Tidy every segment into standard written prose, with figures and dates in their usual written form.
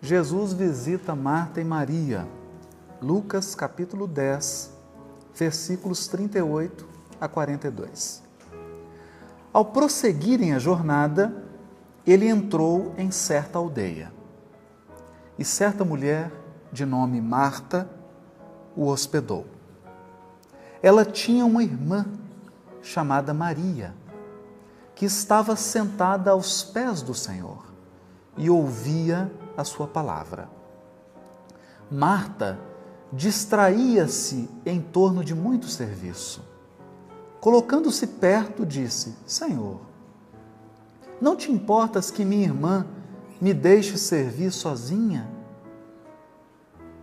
Jesus visita Marta e Maria. Lucas capítulo 10, versículos 38 a 42. Ao prosseguirem a jornada, ele entrou em certa aldeia. E certa mulher, de nome Marta, o hospedou. Ela tinha uma irmã chamada Maria, que estava sentada aos pés do Senhor e ouvia a sua palavra. Marta distraía-se em torno de muito serviço. Colocando-se perto, disse: Senhor, não te importas que minha irmã me deixe servir sozinha?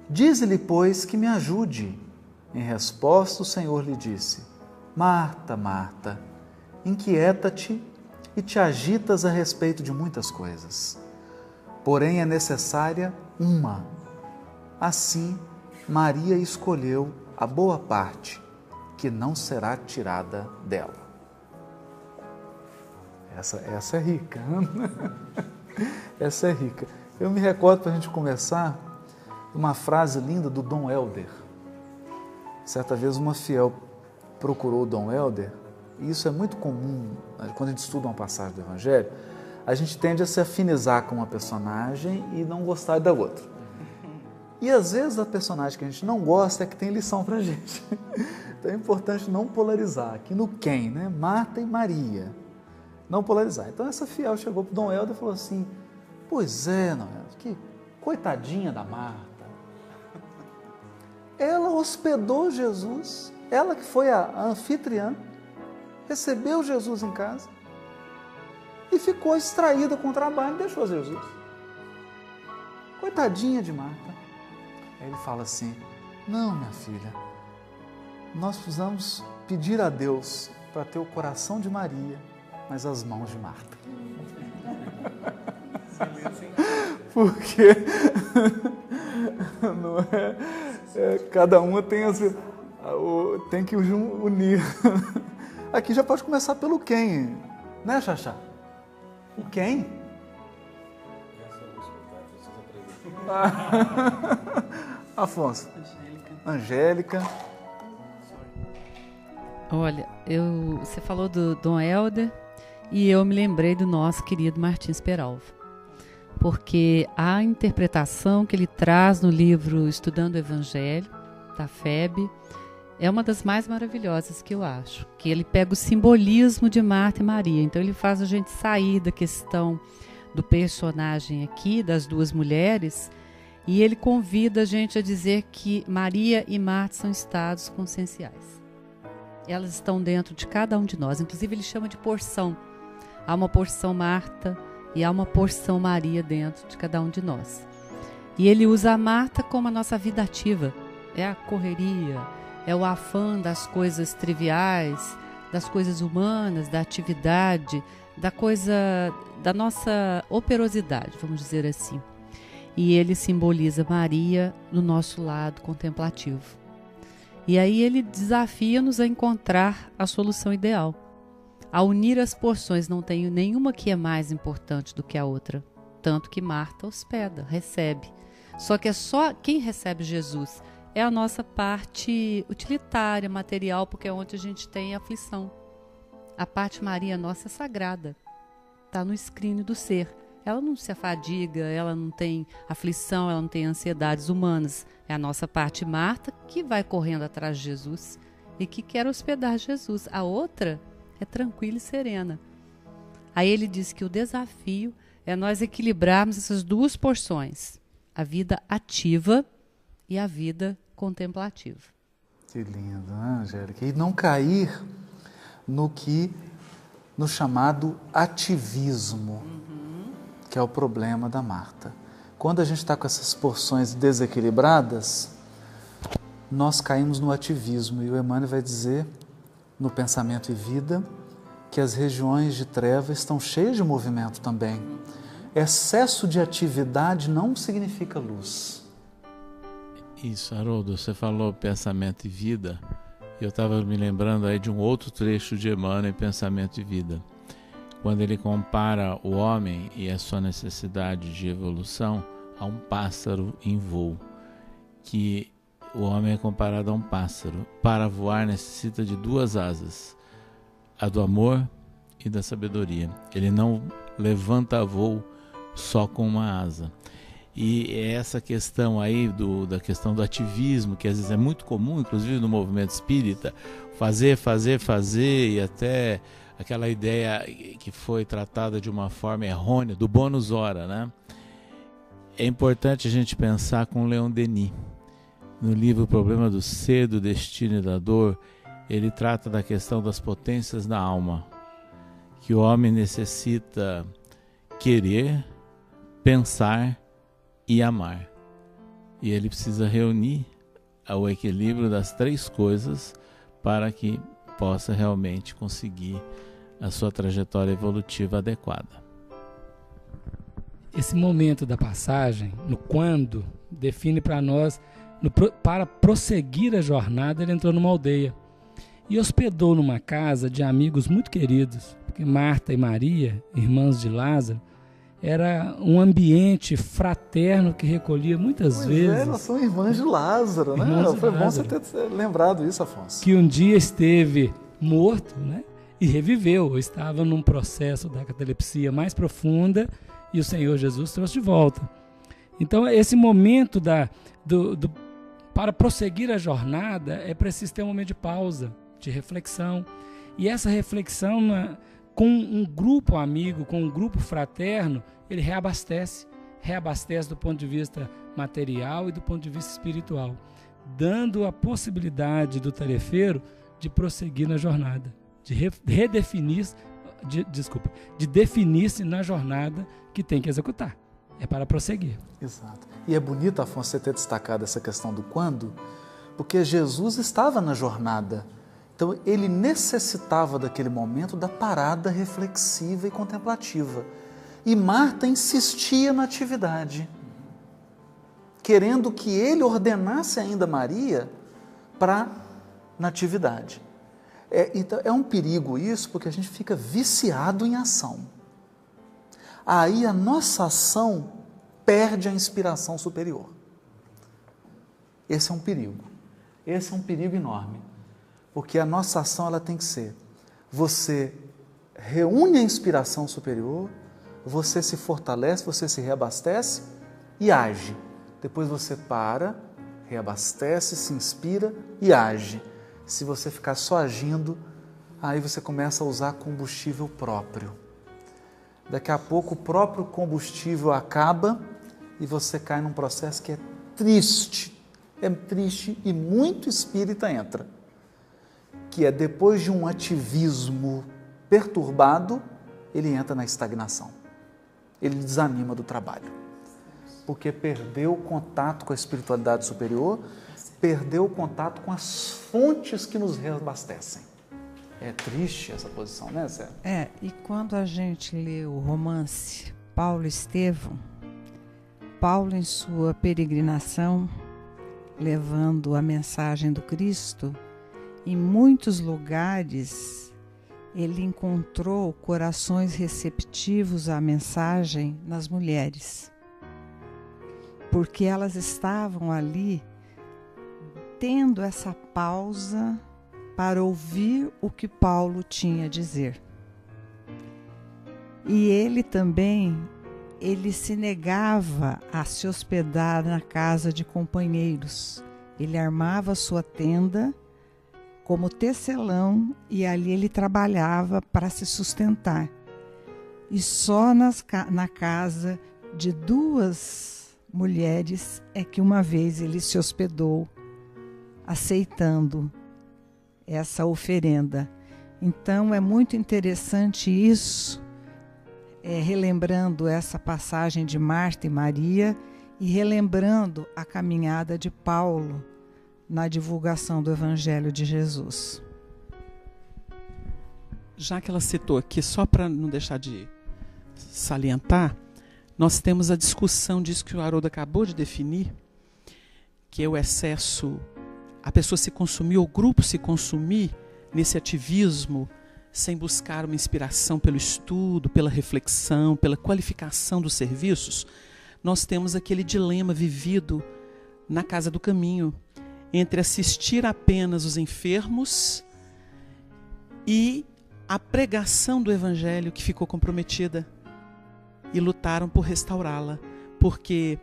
Dize-lhe, pois, que me ajude. Em resposta, o Senhor lhe disse: Marta, Marta, inquieta-te e te agitas a respeito de muitas coisas. Porém, é necessária uma. Assim, Maria escolheu a boa parte, que não será tirada dela. Essa é rica. Essa é rica. Eu me recordo, para a gente conversar, uma frase linda do Dom Helder. Certa vez uma fiel procurou o Dom Helder, e isso é muito comum, quando a gente estuda uma passagem do Evangelho, a gente tende a se afinizar com uma personagem e não gostar da outra. E às vezes a personagem que a gente não gosta é que tem lição para a gente. Então é importante não polarizar. Aqui no quem, né? Marta e Maria. Não polarizar. Então essa fiel chegou para o Dom Helder e falou assim: pois é, Dom Helder, que coitadinha da Marta. Ela hospedou Jesus, ela que foi a anfitriã, recebeu Jesus em casa e ficou distraída com o trabalho e deixou Jesus. Coitadinha de Marta. Aí ele fala assim: não, minha filha, nós precisamos pedir a Deus para ter o coração de Maria, mas as mãos de Marta. Porque não cada uma tem que unir. Aqui já pode começar pelo quem, né, Xaxá? O quem? Afonso. Angélica. Olha, você falou do Dom Helder e eu me lembrei do nosso querido Martins Peralva, porque a interpretação que ele traz no livro Estudando o Evangelho, da FEB, é uma das mais maravilhosas que eu acho, que ele pega o simbolismo de Marta e Maria, então ele faz a gente sair da questão do personagem aqui, das duas mulheres, e ele convida a gente a dizer que Maria e Marta são estados conscienciais. Elas estão dentro de cada um de nós, inclusive ele chama de porção. Há uma porção Marta e há uma porção Maria dentro de cada um de nós. E ele usa a Marta como a nossa vida ativa, é a correria, é o afã das coisas triviais, das coisas humanas, da atividade, da nossa operosidade, vamos dizer assim. E ele simboliza Maria no nosso lado contemplativo. E aí ele desafia-nos a encontrar a solução ideal. A unir as porções, não tenho nenhuma que é mais importante do que a outra. Tanto que Marta hospeda, recebe. Só que é só quem recebe Jesus é a nossa parte utilitária, material, porque é onde a gente tem aflição. A parte Maria nossa é sagrada. Está no escrínio do ser. Ela não se afadiga, ela não tem aflição, ela não tem ansiedades humanas. É a nossa parte Marta que vai correndo atrás de Jesus e que quer hospedar Jesus. A outra é tranquila e serena. Aí ele diz que o desafio é nós equilibrarmos essas duas porções, a vida ativa e a vida contemplativa. Que lindo, né, Angélica? E não cair no chamado ativismo, que é o problema da Marta. Quando a gente está com essas porções desequilibradas, nós caímos no ativismo. E o Emmanuel vai dizer, no Pensamento e Vida, que as regiões de treva estão cheias de movimento também. Excesso de atividade não significa luz. Isso, Haroldo, você falou Pensamento e Vida. Eu estava me lembrando aí de um outro trecho de Emmanuel em Pensamento e Vida. Quando ele compara o homem e a sua necessidade de evolução a um pássaro em voo, que o homem é comparado a um pássaro. Para voar necessita de 2 asas, a do amor e da sabedoria. Ele não levanta voo só com uma asa. E é essa questão aí da questão do ativismo, que às vezes é muito comum, inclusive no movimento espírita, fazer, e até aquela ideia que foi tratada de uma forma errônea, do bônus hora, né? É importante a gente pensar com Leon Denis. No livro O Problema do Ser, do Destino e da Dor, ele trata da questão das potências da alma, que o homem necessita querer, pensar e amar. E ele precisa reunir o equilíbrio das 3 coisas para que possa realmente conseguir a sua trajetória evolutiva adequada. Esse momento da passagem, no quando, define para nós, para prosseguir a jornada, ele entrou numa aldeia e hospedou numa casa de amigos muito queridos, porque Marta e Maria, irmãs de Lázaro, era um ambiente fraterno que recolhia muitas vezes... elas são irmãs de Lázaro, né? Foi bom você ter lembrado isso, Afonso. Que um dia esteve morto, né? E reviveu, estava num processo da catalepsia mais profunda e o Senhor Jesus trouxe de volta. Então, esse momento para prosseguir a jornada, é preciso ter um momento de pausa, de reflexão. E essa reflexão, com um grupo amigo, com um grupo fraterno, ele reabastece do ponto de vista material e do ponto de vista espiritual, dando a possibilidade do tarefeiro de prosseguir na jornada, de definir-se na jornada que tem que executar. É para prosseguir. Exato. E é bonito, Afonso, você ter destacado essa questão do quando, porque Jesus estava na jornada. Então, ele necessitava daquele momento da parada reflexiva e contemplativa. E Marta insistia na atividade, querendo que ele ordenasse ainda Maria para na atividade. Então, é um perigo isso, porque a gente fica viciado em ação. Aí a nossa ação perde a inspiração superior. Esse é um perigo. Esse é um perigo enorme. Porque a nossa ação ela tem que ser: você reúne a inspiração superior, você se fortalece, você se reabastece e age. Depois você para, reabastece, se inspira e age. Se você ficar só agindo, aí você começa a usar combustível próprio. Daqui a pouco o próprio combustível acaba e você cai num processo que é triste e muito espírita entra, que é depois de um ativismo perturbado, ele entra na estagnação, ele desanima do trabalho, porque perdeu o contato com a espiritualidade superior, perdeu o contato com as fontes que nos reabastecem. É triste essa posição, né, Zé? E quando a gente lê o romance Paulo Estevão, Paulo em sua peregrinação, levando a mensagem do Cristo, em muitos lugares ele encontrou corações receptivos à mensagem nas mulheres, porque elas estavam ali tendo essa pausa para ouvir o que Paulo tinha a dizer. E ele também, ele se negava a se hospedar na casa de companheiros. Ele armava sua tenda como tecelão e ali ele trabalhava para se sustentar. E só na casa de 2 mulheres é que uma vez ele se hospedou, aceitando essa oferenda. Então é muito interessante isso, relembrando essa passagem de Marta e Maria e relembrando a caminhada de Paulo na divulgação do Evangelho de Jesus. Já que ela citou aqui, só para não deixar de salientar, nós temos a discussão disso que o Haroldo acabou de definir, que é o excesso, a pessoa se consumir, o grupo se consumir nesse ativismo, sem buscar uma inspiração pelo estudo, pela reflexão, pela qualificação dos serviços, nós temos aquele dilema vivido na Casa do Caminho, entre assistir apenas os enfermos e a pregação do Evangelho que ficou comprometida, e lutaram por restaurá-la, porque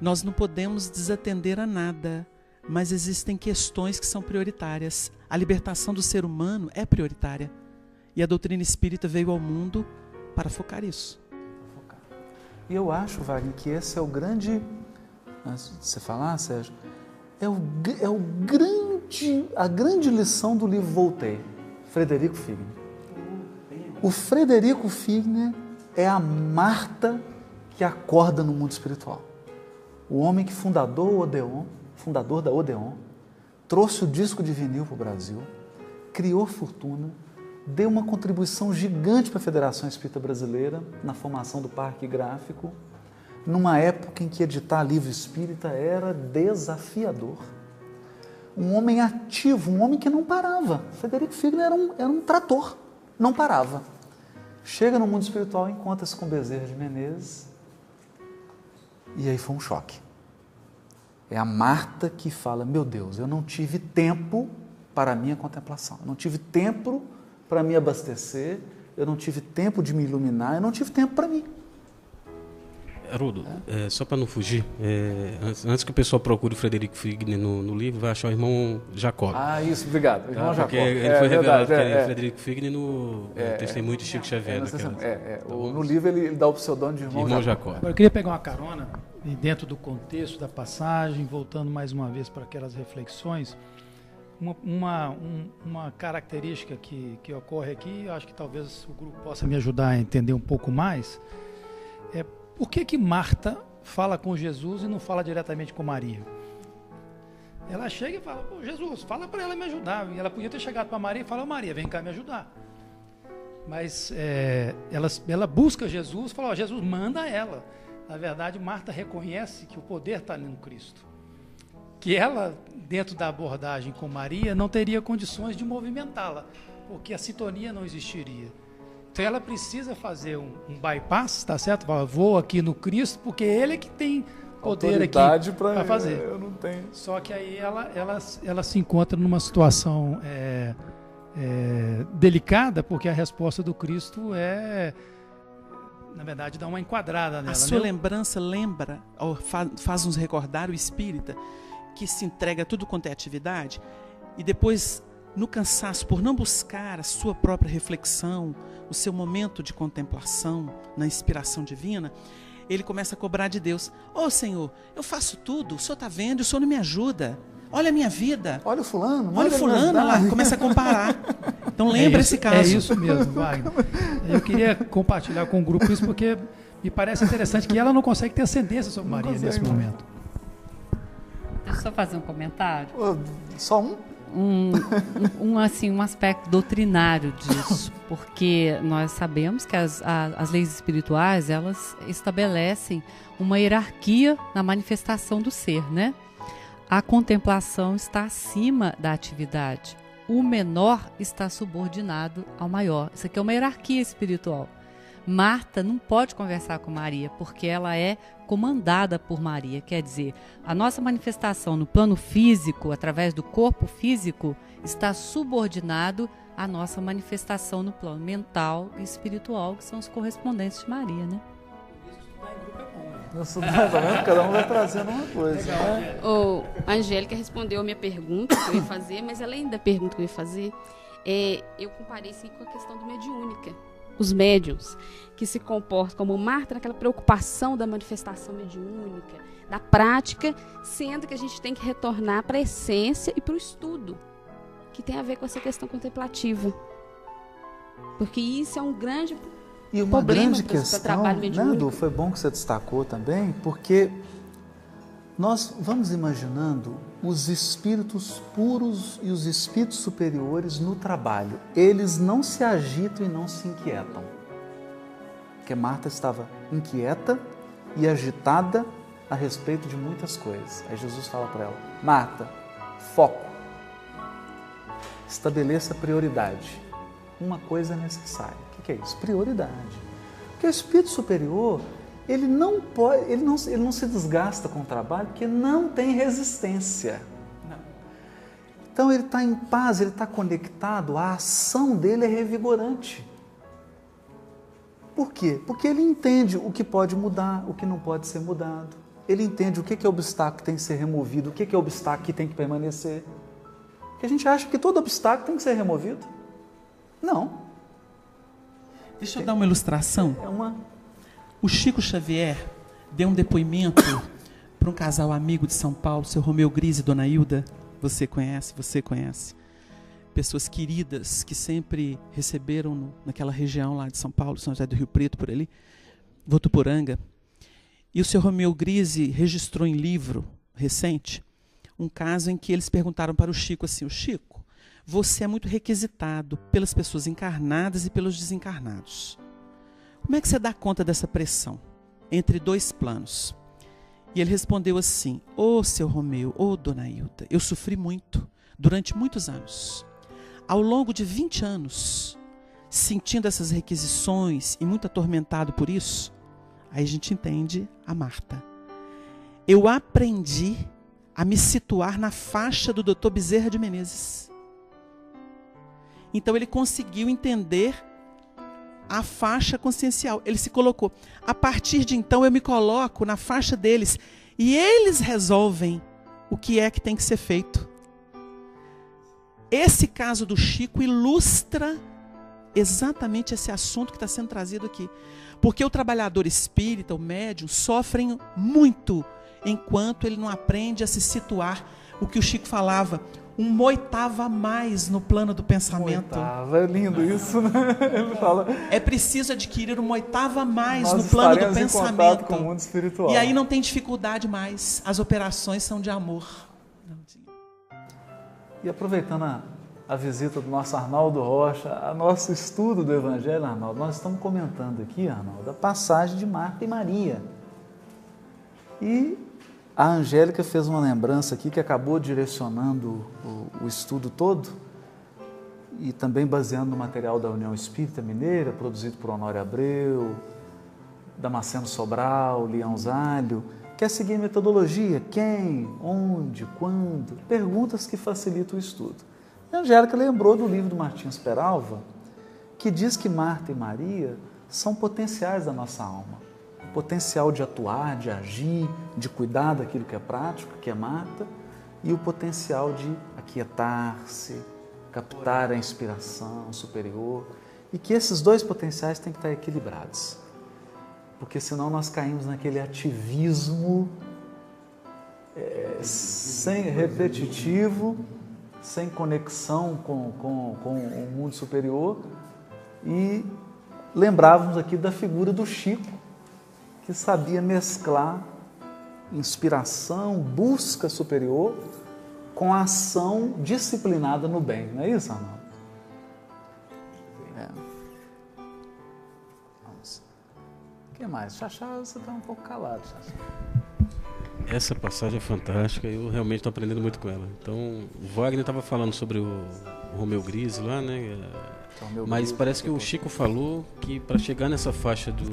nós não podemos desatender a nada, mas existem questões que são prioritárias. A libertação do ser humano é prioritária, e a doutrina espírita veio ao mundo para focar isso. E eu acho, Wagner, que esse é o grande, antes de você falar, Sérgio, a grande lição do livro Voltaire, Frederico Figner. O Frederico Figner é a Marta que acorda no mundo espiritual. O homem que fundador da Odeon, trouxe o disco de vinil para o Brasil, criou fortuna, deu uma contribuição gigante para a Federação Espírita Brasileira na formação do Parque Gráfico, numa época em que editar livro espírita era desafiador. Um homem ativo, um homem que não parava. Frederico Figner era um trator, não parava. Chega no mundo espiritual, encontra-se com Bezerra de Menezes, e aí foi um choque. É a Marta que fala, meu Deus, eu não tive tempo para a minha contemplação, eu não tive tempo para me abastecer, eu não tive tempo de me iluminar, eu não tive tempo para mim. Haroldo, só para não fugir, antes que o pessoal procure o Frederico Figner no livro, vai achar o irmão Jacob. Ah, isso, obrigado. O irmão Jacob. Porque ele foi revelado que é Frederico Figner no Testemunho de Chico Xavier. No livro ele dá o pseudônimo de irmão Jacob. Agora, eu queria pegar uma carona, e dentro do contexto da passagem, voltando mais uma vez para aquelas reflexões, uma característica que ocorre aqui, eu acho que talvez o grupo possa me ajudar a entender um pouco mais, é por que Marta fala com Jesus e não fala diretamente com Maria? Ela chega e fala, Jesus, fala para ela me ajudar. E ela podia ter chegado para Maria e falar, Maria, vem cá me ajudar. Mas ela busca Jesus e fala, Jesus, manda ela. Na verdade, Marta reconhece que o poder está ali no Cristo. Que ela, dentro da abordagem com Maria, não teria condições de movimentá-la, porque a sintonia não existiria. Então ela precisa fazer um bypass, tá certo? Fala, vou aqui no Cristo, porque ele é que tem poder aqui para fazer. Eu não tenho. Só que aí ela se encontra numa situação delicada, porque a resposta do Cristo na verdade, dá uma enquadrada nela. A sua lembrança lembra, ou faz nos recordar o espírita que se entrega a tudo quanto é atividade e depois, no cansaço, por não buscar a sua própria reflexão, o seu momento de contemplação na inspiração divina, ele começa a cobrar de Deus. Senhor, eu faço tudo, o Senhor está vendo e o Senhor não me ajuda. Olha a minha vida. Olha o fulano. Olha o fulano lá. Começa a comparar. Então lembra esse caso. É isso mesmo, Wagner. Eu queria compartilhar com o grupo isso porque me parece interessante que ela não consegue ter ascendência sobre Maria nesse momento. Deixa eu só fazer um comentário. Só um? Um aspecto doutrinário disso, porque nós sabemos que as leis espirituais, elas estabelecem uma hierarquia na manifestação do ser, né? A contemplação está acima da atividade. O menor está subordinado ao maior. Isso aqui é uma hierarquia espiritual. Marta não pode conversar com Maria, porque ela é comandada por Maria. Quer dizer, a nossa manifestação no plano físico, através do corpo físico, está subordinado à nossa manifestação no plano mental e espiritual, que são os correspondentes de Maria, né? Cada um vai trazendo uma coisa. Né? A Angélica respondeu a minha pergunta que eu ia fazer, mas além da pergunta que eu ia fazer, eu comparei isso com a questão do mediúnica. Os médiuns que se comportam como Marta naquela preocupação da manifestação mediúnica, da prática, sendo que a gente tem que retornar para a essência e para o estudo, que tem a ver com essa questão contemplativa. Porque isso é um grande e uma grande questão, Nando, foi bom que você destacou também, porque nós vamos imaginando os espíritos puros e os espíritos superiores no trabalho. Eles não se agitam e não se inquietam. Porque Marta estava inquieta e agitada a respeito de muitas coisas. Aí Jesus fala para ela, Marta, foco, estabeleça prioridade. Uma coisa é necessária. O que é isso? Prioridade. Porque o espírito superior, ele não pode, ele não se desgasta com o trabalho porque não tem resistência. Então ele está em paz, ele está conectado, a ação dele é revigorante. Por quê? Porque ele entende o que pode mudar, o que não pode ser mudado. Ele entende o que é obstáculo que tem que ser removido, o que é obstáculo que tem que permanecer. Porque a gente acha que todo obstáculo tem que ser removido. Não. Deixa eu dar uma ilustração. O Chico Xavier deu um depoimento para um casal amigo de São Paulo, seu Romeu Gris e Dona Hilda. Você conhece. Pessoas queridas que sempre receberam naquela região lá de São Paulo, São José do Rio Preto, por ali, Votuporanga. E o seu Romeu Gris registrou em livro recente um caso em que eles perguntaram para o Chico assim: o Chico, você é muito requisitado pelas pessoas encarnadas e pelos desencarnados. Como é que você dá conta dessa pressão entre dois planos? E ele respondeu assim: ô seu Romeu, ô Dona Hilda, eu sofri muito, durante muitos anos. Ao longo de 20 anos, sentindo essas requisições e muito atormentado por isso, aí a gente entende a Marta. Eu aprendi a me situar na faixa do Dr. Bezerra de Menezes. Então ele conseguiu entender a faixa consciencial. Ele se colocou. A partir de então eu me coloco na faixa deles e eles resolvem o que é que tem que ser feito. Esse caso do Chico ilustra exatamente esse assunto que está sendo trazido aqui. Porque o trabalhador espírita, o médium, sofre muito enquanto ele não aprende a se situar. O que o Chico falava, uma oitava a mais no plano do pensamento. Oitava, é lindo isso, né? Ele fala, é preciso adquirir uma oitava a mais no plano do pensamento. Com o mundo espiritual. E aí não tem dificuldade mais. As operações são de amor. E aproveitando a visita do nosso Arnaldo Rocha, a nosso estudo do Evangelho, Arnaldo, nós estamos comentando aqui, Arnaldo, a passagem de Marta e Maria. E a Angélica fez uma lembrança aqui que acabou direcionando o estudo todo e também baseando no material da União Espírita Mineira, produzido por Honório Abreu, Damasceno Sobral, Leão Zálio. Quer seguir a metodologia? Quem? Onde? Quando? Perguntas que facilitam o estudo. A Angélica lembrou do livro do Martins Peralva, que diz que Marta e Maria são potenciais da nossa alma. Potencial de atuar, de agir, de cuidar daquilo que é prático, que é Marta, e o potencial de aquietar-se, captar a inspiração superior, e que esses dois potenciais têm que estar equilibrados. Porque senão nós caímos naquele ativismo sem repetitivo, sem conexão com o mundo superior. E lembrávamos aqui da figura do Chico, que sabia mesclar inspiração, busca superior, com a ação disciplinada no bem. Não é isso, Arnaldo? O que mais? Xaxá, você está um pouco calado, Xaxá. Essa passagem é fantástica, eu realmente estou aprendendo muito com ela. Então, o Wagner estava falando sobre o Romeu Gris lá, né? Mas parece que o Chico falou que para chegar nessa faixa do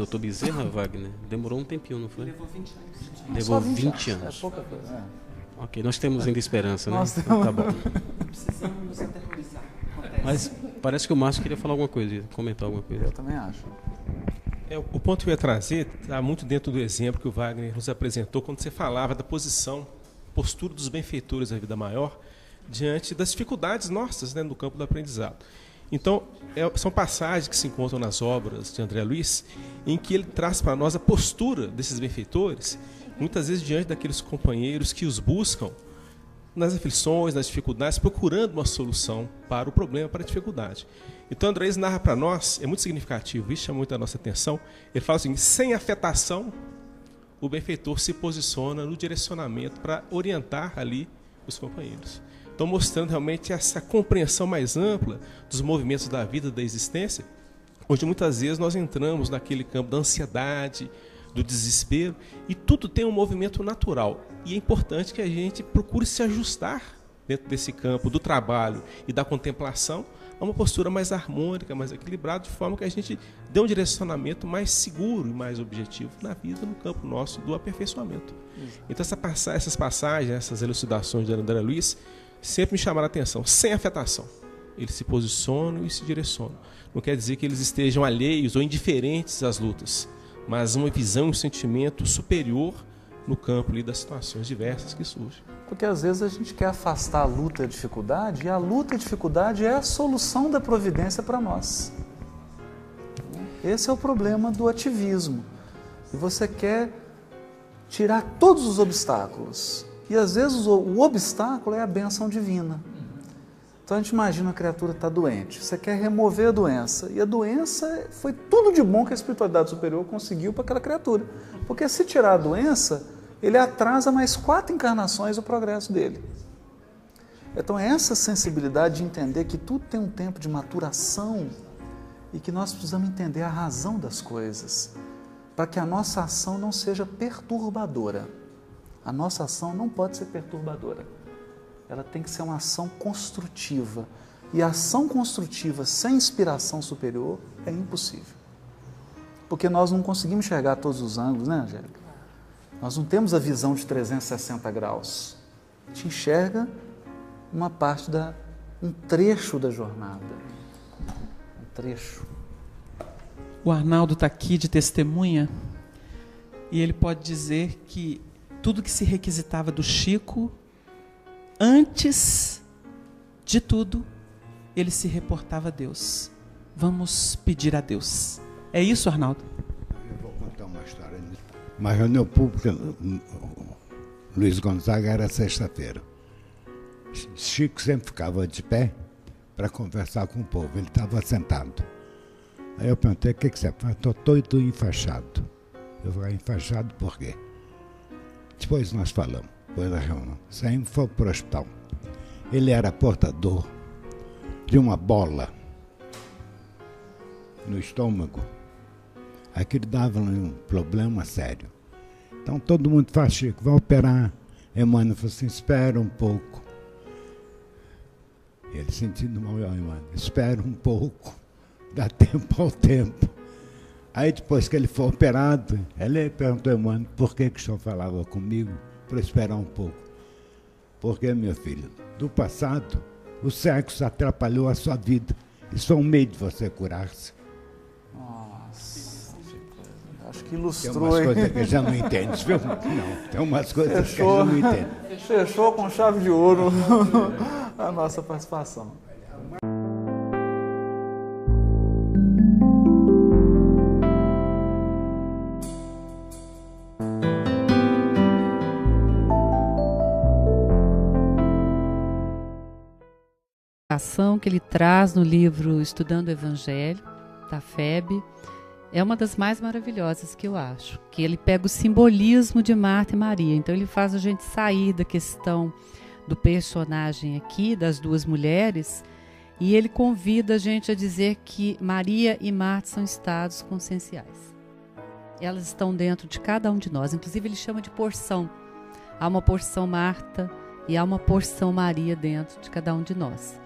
Dr. Bezerra, Wagner, demorou um tempinho, não foi? Levou 20 anos. Levou 20 anos. É pouca coisa, né? Ok, nós temos ainda esperança, né? Temos... Tá bom. Precisamos nos aterrorizar. Mas parece que o Márcio queria falar alguma coisa, comentar alguma coisa. Eu também acho. O ponto que eu ia trazer está muito dentro do exemplo que o Wagner nos apresentou quando você falava da postura dos benfeitores da vida maior diante das dificuldades nossas, né, no campo do aprendizado. Então, são passagens que se encontram nas obras de André Luiz, em que ele traz para nós a postura desses benfeitores, muitas vezes diante daqueles companheiros que os buscam nas aflições, nas dificuldades, procurando uma solução para o problema, para a dificuldade. Então, André Luiz narra para nós, é muito significativo, isso chama muito a nossa atenção, ele fala assim, sem afetação, o benfeitor se posiciona no direcionamento para orientar ali os companheiros. Então, mostrando realmente essa compreensão mais ampla dos movimentos da vida, da existência, onde muitas vezes nós entramos naquele campo da ansiedade, do desespero, e tudo tem um movimento natural. E é importante que a gente procure se ajustar dentro desse campo do trabalho e da contemplação a uma postura mais harmônica, mais equilibrada, de forma que a gente dê um direcionamento mais seguro e mais objetivo na vida, no campo nosso do aperfeiçoamento. Então essas passagens, essas elucidações de André Luiz, sempre me chamaram a atenção, sem afetação. Eles se posicionam e se direcionam. Não quer dizer que eles estejam alheios ou indiferentes às lutas, mas uma visão e um sentimento superior no campo ali das situações diversas que surgem. Porque às vezes a gente quer afastar a luta e a dificuldade, e a luta e a dificuldade é a solução da providência para nós. Esse é o problema do ativismo. E você quer tirar todos os obstáculos. E às vezes o obstáculo é a bênção divina. Então a gente imagina a criatura está doente, você quer remover a doença, e a doença foi tudo de bom que a espiritualidade superior conseguiu para aquela criatura. Porque se tirar a doença, ele atrasa mais 4 encarnações o progresso dele. Então essa sensibilidade de entender que tudo tem um tempo de maturação e que nós precisamos entender a razão das coisas, para que a nossa ação não seja perturbadora. A nossa ação não pode ser perturbadora. Ela tem que ser uma ação construtiva. E a ação construtiva sem inspiração superior é impossível. Porque nós não conseguimos enxergar todos os ângulos, né, Angélica? Nós não temos a visão de 360 graus. A gente enxerga uma parte um trecho da jornada. Um trecho. O Arnaldo está aqui de testemunha e ele pode dizer que tudo que se requisitava do Chico, antes de tudo, ele se reportava a Deus. Vamos pedir a Deus. É isso, Arnaldo? Eu vou contar uma história. Uma reunião pública, Luiz Gonzaga, era sexta-feira. Chico sempre ficava de pé para conversar com o povo. Ele estava sentado. Aí eu perguntei, o que você faz? Estou todo enfaixado. Eu falei, enfaixado por quê? Depois nós falamos, depois da reunião. Saímos, foi para o hospital. Ele era portador de uma bola no estômago. Aquilo dava um problema sério. Então todo mundo faz, Chico, vai operar. Emmanuel falou assim, espera um pouco. Ele sentindo mal, Emmanuel, espera um pouco, dá tempo ao tempo. Aí depois que ele foi operado, ele perguntou a Emmanuel, por que o senhor falava comigo para esperar um pouco? Porque, meu filho, do passado, o sexo atrapalhou a sua vida. Isso é um meio de você curar-se. Acho que ilustrou. Tem umas coisas que já não entende, viu? Não, tem umas coisas que já não entende. Fechou com chave de ouro a nossa participação. A ação que ele traz no livro Estudando o Evangelho, da FEB, é uma das mais maravilhosas que eu acho, que ele pega o simbolismo de Marta e Maria, então ele faz a gente sair da questão do personagem aqui, das duas mulheres, e ele convida a gente a dizer que Maria e Marta são estados conscienciais. Elas estão dentro de cada um de nós, inclusive ele chama de porção. Há uma porção Marta e há uma porção Maria dentro de cada um de nós.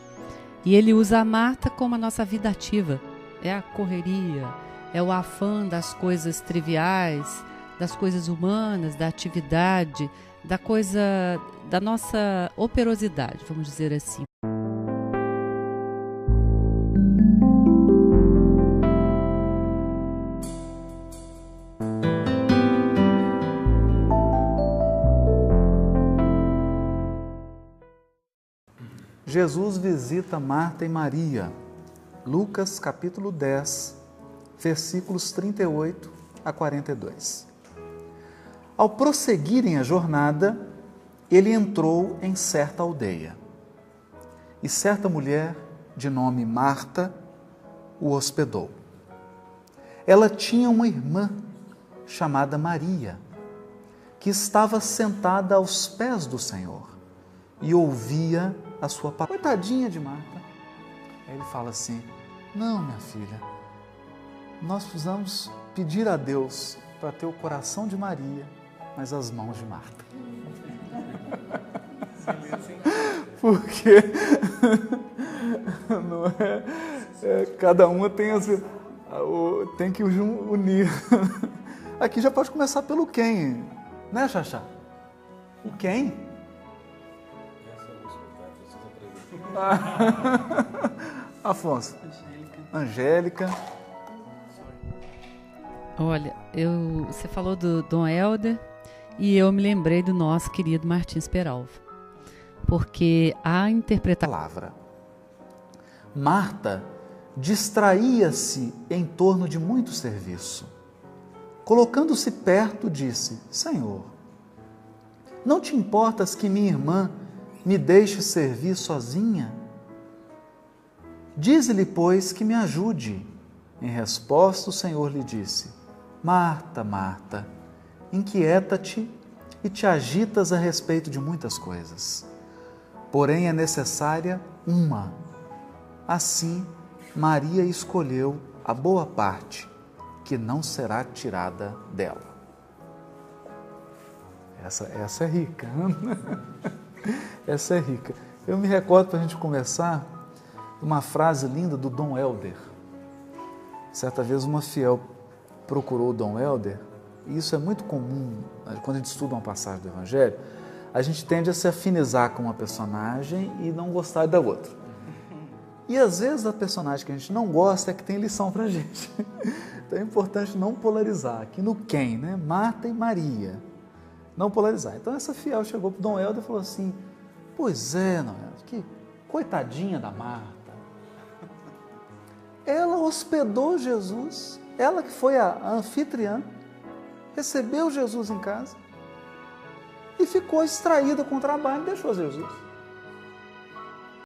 E ele usa a Marta como a nossa vida ativa, é a correria, é o afã das coisas triviais, das coisas humanas, da atividade, da nossa operosidade, vamos dizer assim. Jesus visita Marta e Maria. Lucas capítulo 10, versículos 38 a 42. Ao prosseguirem a jornada, ele entrou em certa aldeia. E certa mulher, de nome Marta, o hospedou. Ela tinha uma irmã chamada Maria, que estava sentada aos pés do Senhor e ouvia a sua palavra. Coitadinha de Marta. Aí ele fala assim, não, minha filha, nós precisamos pedir a Deus para ter o coração de Maria, mas as mãos de Marta. Porque não Cada uma tem, tem que unir. Aqui já pode começar pelo quem, né, Xaxá? O quem? Afonso. Angélica. Olha, você falou do Dom Helder e eu me lembrei do nosso querido Martins Peralva, porque a interpretação... Palavra. Marta distraía-se em torno de muito serviço. Colocando-se perto, disse: Senhor, não te importas que minha irmã me deixe servir sozinha? Dize-lhe, pois, que me ajude. Em resposta, o Senhor lhe disse: Marta, Marta, inquieta-te e te agitas a respeito de muitas coisas. Porém, é necessária uma. Assim, Maria escolheu a boa parte, que não será tirada dela. Essa é rica. Essa é rica. Eu me recordo, para a gente começar, uma frase linda do Dom Helder. Certa vez uma fiel procurou o Dom Helder, e isso é muito comum, quando a gente estuda uma passagem do Evangelho, a gente tende a se afinizar com uma personagem e não gostar da outra. E às vezes a personagem que a gente não gosta é que tem lição para a gente. Então é importante não polarizar. Aqui no quem, né? Marta e Maria. Não polarizar. Então essa fiel chegou para o Dom Helder e falou assim: pois é, Dom Helder, que coitadinha da Marta. Ela hospedou Jesus, ela que foi a anfitriã, recebeu Jesus em casa e ficou distraída com o trabalho e deixou Jesus.